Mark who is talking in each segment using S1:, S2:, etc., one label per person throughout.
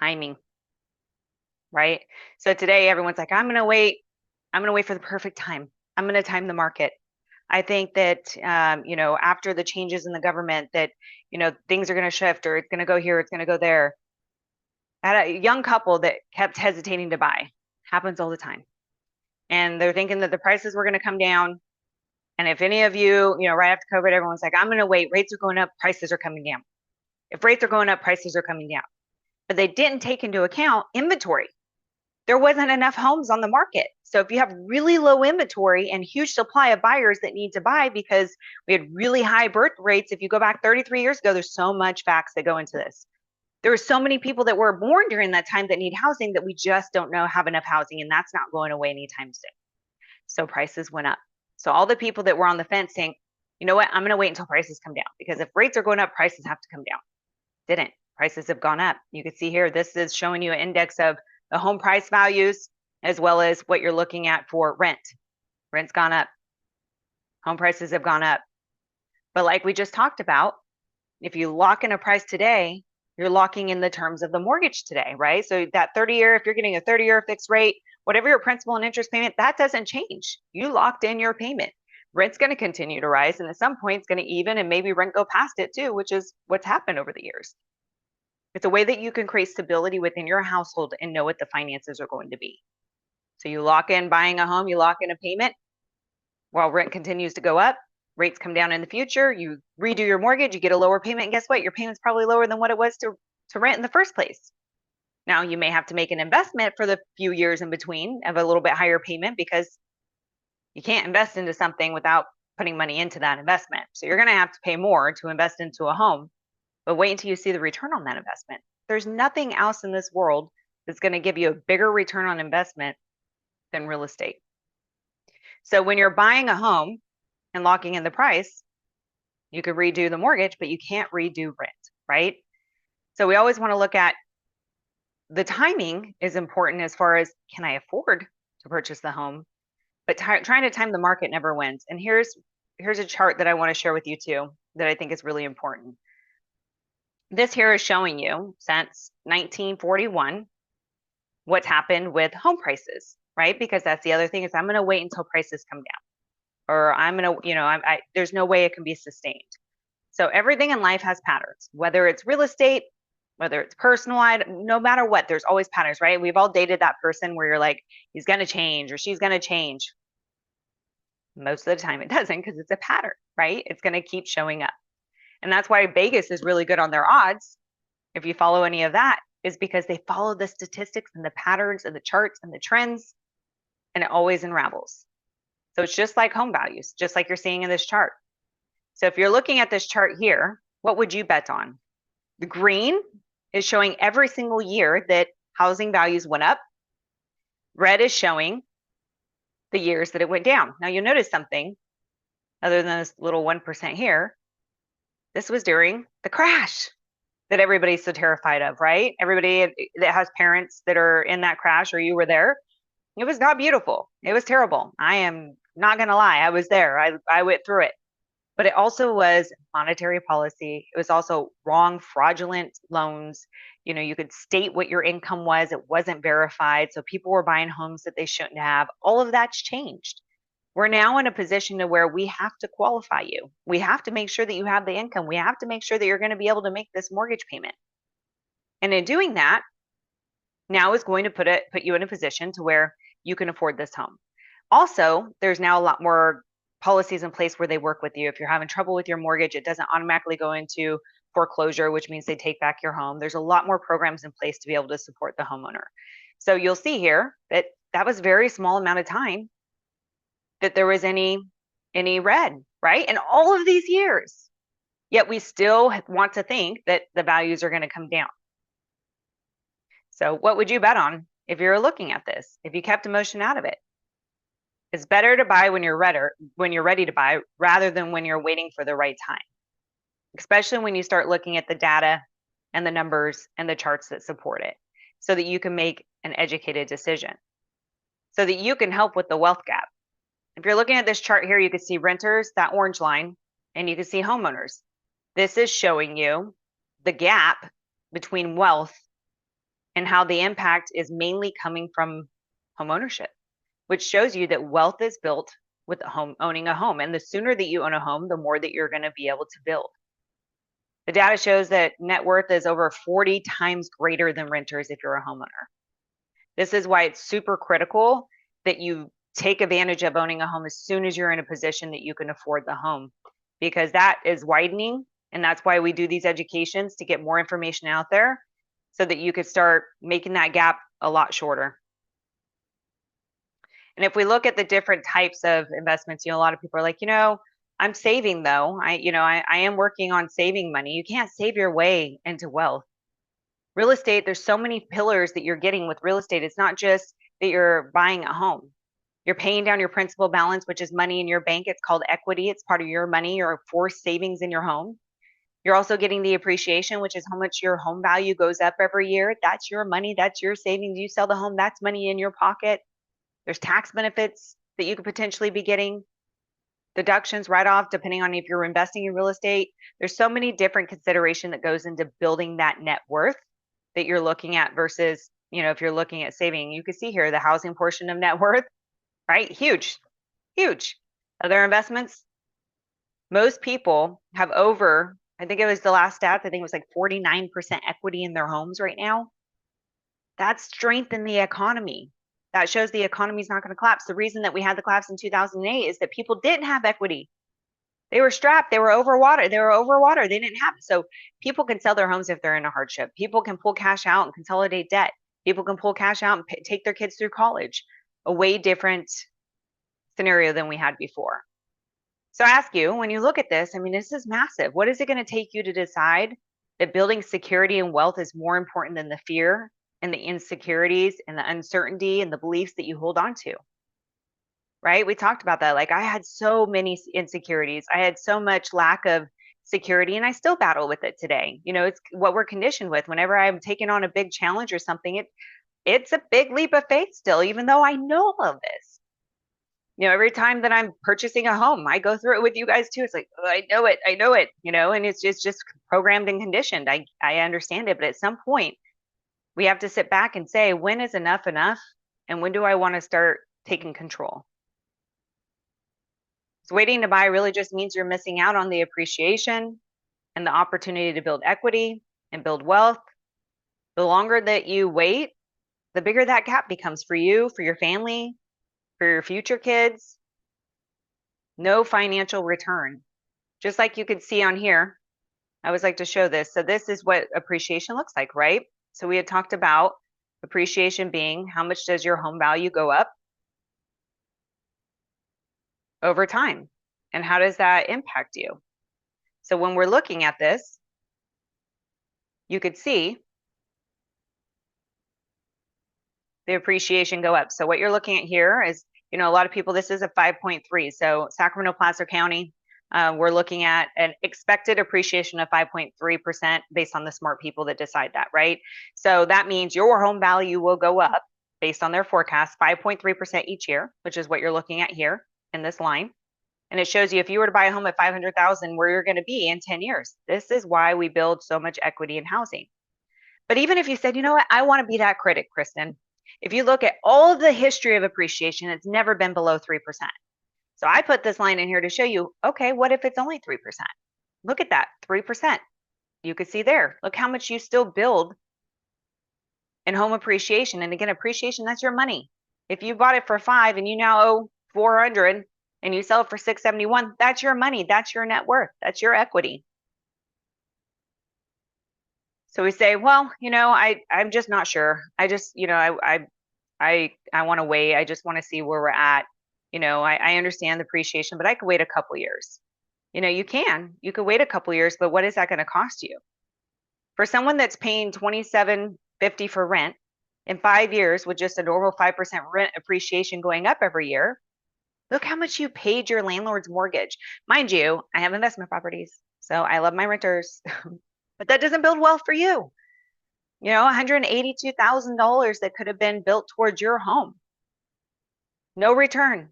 S1: timing, right? So today everyone's like, I'm going to wait. I'm going to wait for the perfect time. I'm going to time the market. I think that, after the changes in the government that, things are going to shift, or it's going to go here, it's going to go there. I had a young couple that kept hesitating to buy. Happens all the time. And they're thinking that the prices were going to come down. And if any of you, right after COVID, everyone's like, I'm going to wait. Rates are going up. Prices are coming down. If rates are going up, prices are coming down. But they didn't take into account inventory. There wasn't enough homes on the market. So if you have really low inventory and huge supply of buyers that need to buy because we had really high birth rates, if you go back 33 years ago, there's so much facts that go into this. There are so many people that were born during that time that need housing that we just don't know have enough housing, and that's not going away anytime soon. So prices went up. So all the people that were on the fence saying, you know what, I'm going to wait until prices come down, because if rates are going up, prices have to come down. Didn't. Prices have gone up. You can see here, this is showing you an index of the home price values as well as what you're looking at for rent. Rent's gone up. Home prices have gone up. But like we just talked about, if you lock in a price today, you're locking in the terms of the mortgage today, right? So that 30-year, if you're getting a 30-year fixed rate, whatever your principal and interest payment, that doesn't change. You locked in your payment. Rent's going to continue to rise, and at some point it's going to even, and maybe rent go past it too, which is what's happened over the years. It's a way that you can create stability within your household and know what the finances are going to be. So you lock in buying a home, you lock in a payment while rent continues to go up, rates come down in the future, you redo your mortgage, you get a lower payment, and guess what? Your payment's probably lower than what it was to rent in the first place. Now you may have to make an investment for the few years in between of a little bit higher payment, because you can't invest into something without putting money into that investment. So you're going to have to pay more to invest into a home, but wait until you see the return on that investment. There's nothing else in this world that's going to give you a bigger return on investment than real estate. So when you're buying a home and locking in the price, you could redo the mortgage, but you can't redo rent, right? So we always want to look at the timing is important as far as, can I afford to purchase the home? But trying to time the market never wins. And here's a chart that I want to share with you too, that I think is really important. This here is showing you since 1941 what's happened with home prices, right? Because that's the other thing, is I'm going to wait until prices come down, or I'm going to, there's no way it can be sustained. So everything in life has patterns, whether it's real estate, whether it's personal, no matter what, there's always patterns, right? We've all dated that person where you're like, he's going to change or she's going to change. Most of the time it doesn't, because it's a pattern, right? It's going to keep showing up. And that's why Vegas is really good on their odds, if you follow any of that, is because they follow the statistics and the patterns and the charts and the trends, and it always unravels. So it's just like home values, just like you're seeing in this chart. So if you're looking at this chart here, what would you bet on? The green is showing every single year that housing values went up. Red is showing the years that it went down. Now you'll notice something other than this little 1% here. This was during the crash that everybody's so terrified of, right? Everybody that has parents that are in that crash, or you were there, it was not beautiful. It was terrible. I am not going to lie. I was there. I went through it. But it also was monetary policy. It was also wrong, fraudulent loans. You could state what your income was. It wasn't verified. So people were buying homes that they shouldn't have. All of that's changed. We're now in a position to where we have to qualify you. We have to make sure that you have the income. We have to make sure that you're going to be able to make this mortgage payment. And in doing that, now is going to put you in a position to where you can afford this home. Also, there's now a lot more policies in place where they work with you. If you're having trouble with your mortgage, it doesn't automatically go into foreclosure, which means they take back your home. There's a lot more programs in place to be able to support the homeowner. So you'll see here that that was a very small amount of time that there was any red, right? In all of these years. Yet we still want to think that the values are going to come down. So what would you bet on if you're looking at this, if you kept emotion out of it? It's better to buy when you're ready to buy, rather than when you're waiting for the right time, especially when you start looking at the data and the numbers and the charts that support it, so that you can make an educated decision, so that you can help with the wealth gap. If you're looking at this chart here, you can see renters, that orange line, and you can see homeowners. This is showing you the gap between wealth and how the impact is mainly coming from home ownership, which shows you that wealth is built with owning a home. And the sooner that you own a home, the more that you're going to be able to build. The data shows that net worth is over 40 times greater than renters if you're a homeowner. This is why it's super critical that you take advantage of owning a home as soon as you're in a position that you can afford the home, because that is widening. And that's why we do these educations, to get more information out there so that you could start making that gap a lot shorter. And if we look at the different types of investments, a lot of people are like, I'm saving though. I am working on saving money. You can't save your way into wealth. Real estate, there's so many pillars that you're getting with real estate. It's not just that you're buying a home. You're paying down your principal balance, which is money in your bank. It's called equity. It's part of your money, your forced savings in your home. You're also getting the appreciation, which is how much your home value goes up every year. That's your money. That's your savings. You sell the home, that's money in your pocket. There's tax benefits that you could potentially be getting, deductions, write-off, depending on if you're investing in real estate. There's so many different consideration that goes into building that net worth that you're looking at versus, if you're looking at saving. You can see here the housing portion of net worth, right? Huge, huge. Other investments, most people have over, I think it was the last stats, I think it was like 49% equity in their homes right now. That's strength in the economy. That shows the economy is not going to collapse. The reason that we had the collapse in 2008 is that people didn't have equity. They were strapped. They were overwater. They didn't have it. So people can sell their homes if they're in a hardship. People can pull cash out and consolidate debt. People can pull cash out and take their kids through college. A way different scenario than we had before. So I ask you, when you look at this, this is massive. What is it going to take you to decide that building security and wealth is more important than the fear and the insecurities and the uncertainty and the beliefs that you hold on to? Right? We talked about that. Like, I had so many insecurities. I had so much lack of security, and I still battle with it today. It's what we're conditioned with. Whenever I'm taking on a big challenge or something, it's a big leap of faith still, even though I know all of this. Every time that I'm purchasing a home, I go through it with you guys too. It's like, oh, I know it, and it's just programmed and conditioned. I understand it, but at some point we have to sit back and say, when is enough enough? And when do I want to start taking control? So waiting to buy really just means you're missing out on the appreciation and the opportunity to build equity and build wealth. The longer that you wait, the bigger that gap becomes for you, for your family, for your future kids. No financial return. Just like you could see on here, I always like to show this. So this is what appreciation looks like, right? So we had talked about appreciation being how much does your home value go up over time, and how does that impact you? So when we're looking at this, you could see the appreciation go up. So what you're looking at here is, a lot of people, this is a 5.3. So Sacramento, Placer County, we're looking at an expected appreciation of 5.3% based on the smart people that decide that, right? So that means your home value will go up based on their forecast, 5.3% each year, which is what you're looking at here in this line. And it shows you if you were to buy a home at 500,000, where you're going to be in 10 years. This is why we build so much equity in housing. But even if you said, you know what, I want to be that critic, Kristen, if you look at all the history of appreciation, it's never been below 3%. So I put this line in here to show you, okay, what if it's only 3%? Look at that, 3%. You could see there, look how much you still build in home appreciation. And again, appreciation, that's your money. If you bought it for 5 and you now owe 400 and you sell it for 671, that's your money. That's your net worth. That's your equity. So we say, well, I'm just not sure. I just, I want to wait. I just want to see where we're at. I understand the appreciation, but I could wait a couple years. You could wait a couple years, but what is that going to cost you? For someone that's paying $27.50 for rent in 5 years with just a normal 5% rent appreciation going up every year, look how much you paid your landlord's mortgage. Mind you, I have investment properties, so I love my renters, but that doesn't build wealth for you. $182,000 that could have been built towards your home. No return,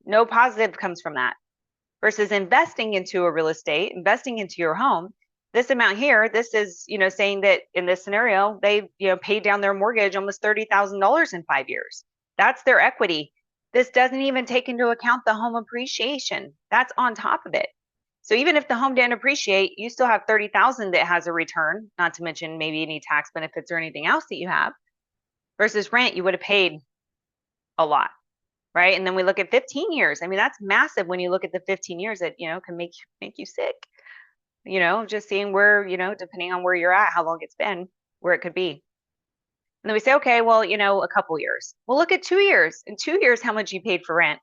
S1: no positive comes from that. Versus investing into a real estate, investing into your home, This amount here, this is, saying that in this scenario, they, paid down their mortgage almost $30,000 in 5 years. That's their equity. This doesn't even take into account the home appreciation. That's on top of it. So even if the home didn't appreciate, you still have 30,000 that has a return, not to mention maybe any tax benefits or anything else that you have. Versus rent, you would have paid a lot, right? And then we look at 15 years. I mean, that's massive when you look at the 15 years that, can make you sick. Just seeing where, depending on where you're at, how long it's been, where it could be. And then we say, okay, well, a couple years. Well, look at 2 years. In 2 years, how much you paid for rent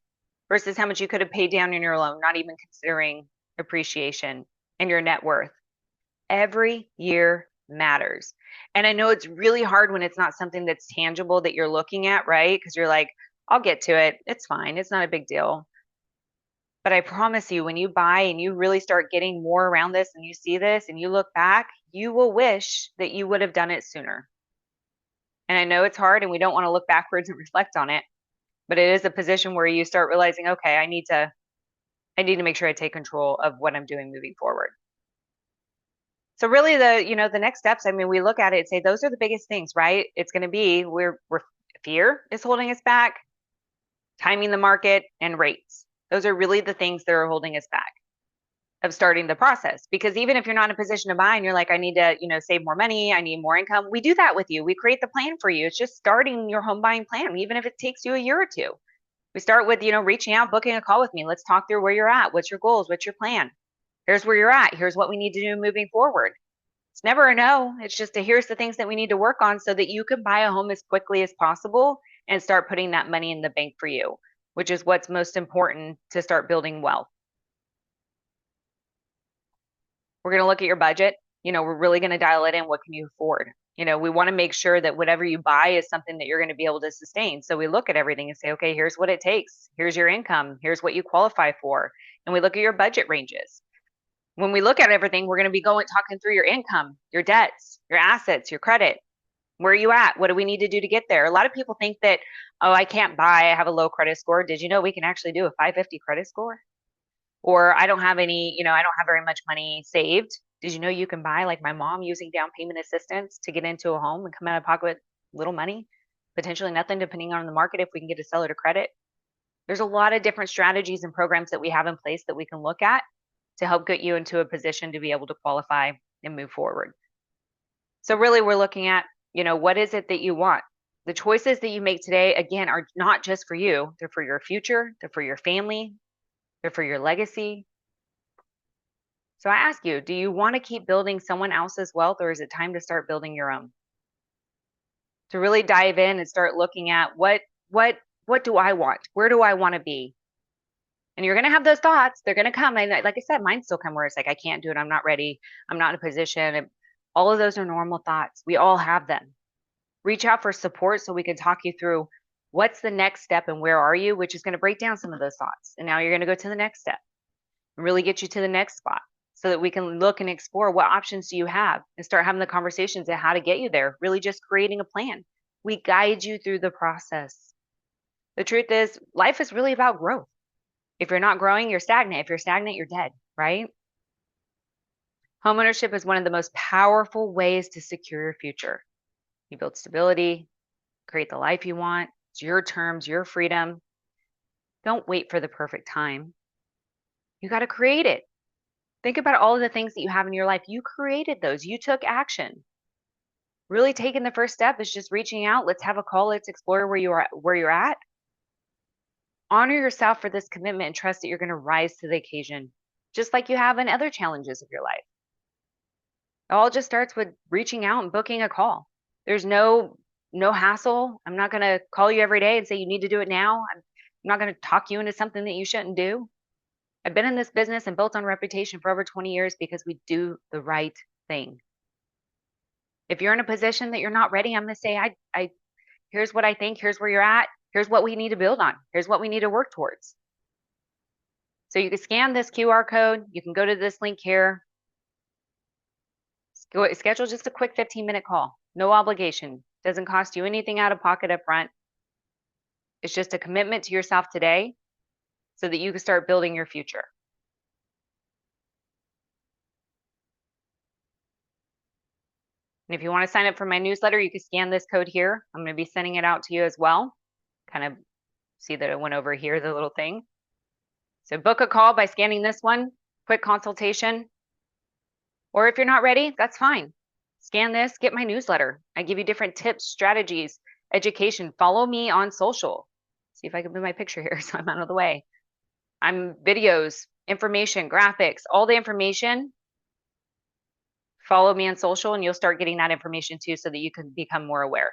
S1: versus how much you could have paid down in your loan, not even considering appreciation and your net worth. Every year matters. And I know it's really hard when it's not something that's tangible that you're looking at, right? Because you're like, I'll get to it. It's fine. It's not a big deal. But I promise you, when you buy and you really start getting more around this and you see this and you look back, you will wish that you would have done it sooner. And I know it's hard and we don't want to look backwards and reflect on it, but it is a position where you start realizing, okay, I need to make sure I take control of what I'm doing moving forward. So really the next steps, I mean, we look at it and say, those are the biggest things, right? It's going to be we're fear is holding us back, timing the market, and rates. Those are really the things that are holding us back of starting the process. Because even if you're not in a position to buy and you're like, I need to, save more money, I need more income, we do that with you. We create the plan for you. It's just starting your home buying plan, even if it takes you a year or two. We start with, reaching out, booking a call with me. Let's talk through where you're at. What's your goals? What's your plan? Here's where you're at. Here's what we need to do moving forward. It's never a no. It's just here's the things that we need to work on so that you can buy a home as quickly as possible and start putting that money in the bank for you, which is what's most important to start building wealth. We're going to look at your budget. We're really going to dial it in. What can you afford? We want to make sure that whatever you buy is something that you're going to be able to sustain. So we look at everything and say, okay, here's what it takes. Here's your income. Here's what you qualify for. And we look at your budget ranges. When we look at everything, we're going to be talking through your income, your debts, your assets, your credit. Where are you at? What do we need to do to get there? A lot of people think that, oh, I can't buy. I have a low credit score. Did you know we can actually do a 550 credit score? Or I don't have any, I don't have very much money saved. Did you know you can buy, like my mom, using down payment assistance to get into a home and come out of pocket with little money, potentially nothing, depending on the market, if we can get a seller to credit? There's a lot of different strategies and programs that we have in place that we can look at to help get you into a position to be able to qualify and move forward. So really we're looking at, what is it that you want? The choices that you make today, again, are not just for you. They're for your future. They're for your family. They're for your legacy. So I ask you, do you want to keep building someone else's wealth, or is it time to start building your own? To really dive in and start looking at what do I want? Where do I want to be? And you're going to have those thoughts. They're going to come. And like I said, mine still come where it's like, I can't do it. I'm not ready. I'm not in a position. And all of those are normal thoughts. We all have them. Reach out for support so we can talk you through what's the next step and where are you, which is going to break down some of those thoughts. And now you're going to go to the next step and really get you to the next spot so that we can look and explore what options do you have and start having the conversations of how to get you there, really just creating a plan. We guide you through the process. The truth is, life is really about growth. If you're not growing, you're stagnant. If you're stagnant, you're dead, right? Homeownership is one of the most powerful ways to secure your future. You build stability, create the life you want. It's your terms, your freedom. Don't wait for the perfect time. You got to create it. Think about all of the things that you have in your life. You created those. You took action. Really taking the first step is just reaching out. Let's have a call. Let's explore where you're at. Honor yourself for this commitment and trust that you're going to rise to the occasion, just like you have in other challenges of your life. It all just starts with reaching out and booking a call. There's no hassle. I'm not going to call you every day and say you need to do it now. I'm not going to talk you into something that you shouldn't do. I've been in this business and built on reputation for over 20 years because we do the right thing. If you're in a position that you're not ready, I'm going to say, here's what I think. Here's where you're at. Here's what we need to build on. Here's what we need to work towards. So you can scan this QR code. You can go to this link here. Schedule just a quick 15-minute call. No obligation. Doesn't cost you anything out of pocket up front. It's just a commitment to yourself today so that you can start building your future. And if you want to sign up for my newsletter, you can scan this code here. I'm going to be sending it out to you as well. Kind of see that it went over here, the little thing. So book a call by scanning this one, quick consultation. Or if you're not ready, that's fine. Scan this, get my newsletter. I give you different tips, strategies, education. Follow me on social. See if I can move my picture here so I'm out of the way. I'm videos, information, graphics, all the information. Follow me on social and you'll start getting that information too so that you can become more aware.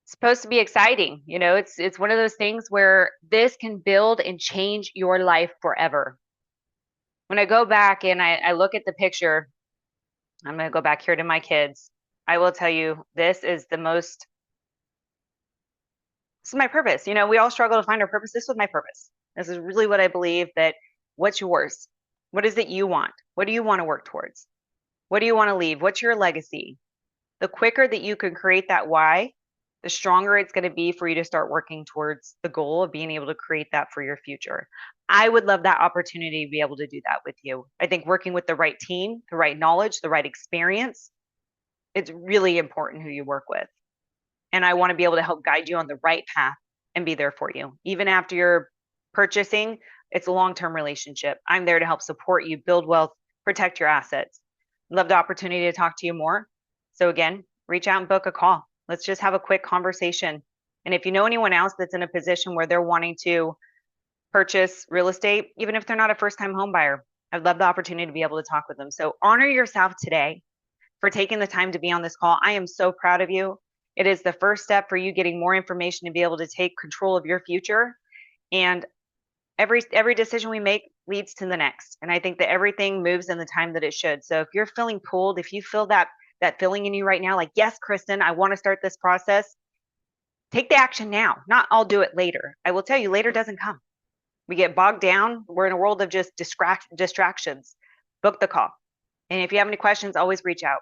S1: It's supposed to be exciting. You know, it's one of those things where this can build and change your life forever. When I go back and I look at the picture, I'm going to go back here to my kids. I will tell you, this is my purpose. You know, we all struggle to find our purpose. This was my purpose. This is really what I believe that what's yours? What is it you want? What do you want to work towards? What do you want to leave? What's your legacy? The quicker that you can create that why, the stronger it's going to be for you to start working towards the goal of being able to create that for your future. I would love that opportunity to be able to do that with you. I think working with the right team, the right knowledge, the right experience, it's really important who you work with. And I want to be able to help guide you on the right path and be there for you. Even after you're purchasing, it's a long-term relationship. I'm there to help support you, build wealth, protect your assets. Love the opportunity to talk to you more. So again, reach out and book a call. Let's just have a quick conversation. And if you know anyone else that's in a position where they're wanting to purchase real estate, even if they're not a first-time home buyer, I'd love the opportunity to be able to talk with them. So honor yourself today for taking the time to be on this call. I am so proud of you. It is the first step for you getting more information to be able to take control of your future. And every decision we make leads to the next. And I think that everything moves in the time that it should. So if you're feeling pulled, if you feel that feeling in you right now, like, yes, Kristen, I want to start this process, take the action now, not I'll do it later. I will tell you, later doesn't come. We get bogged down. We're in a world of just distractions. Book the call. And if you have any questions, always reach out.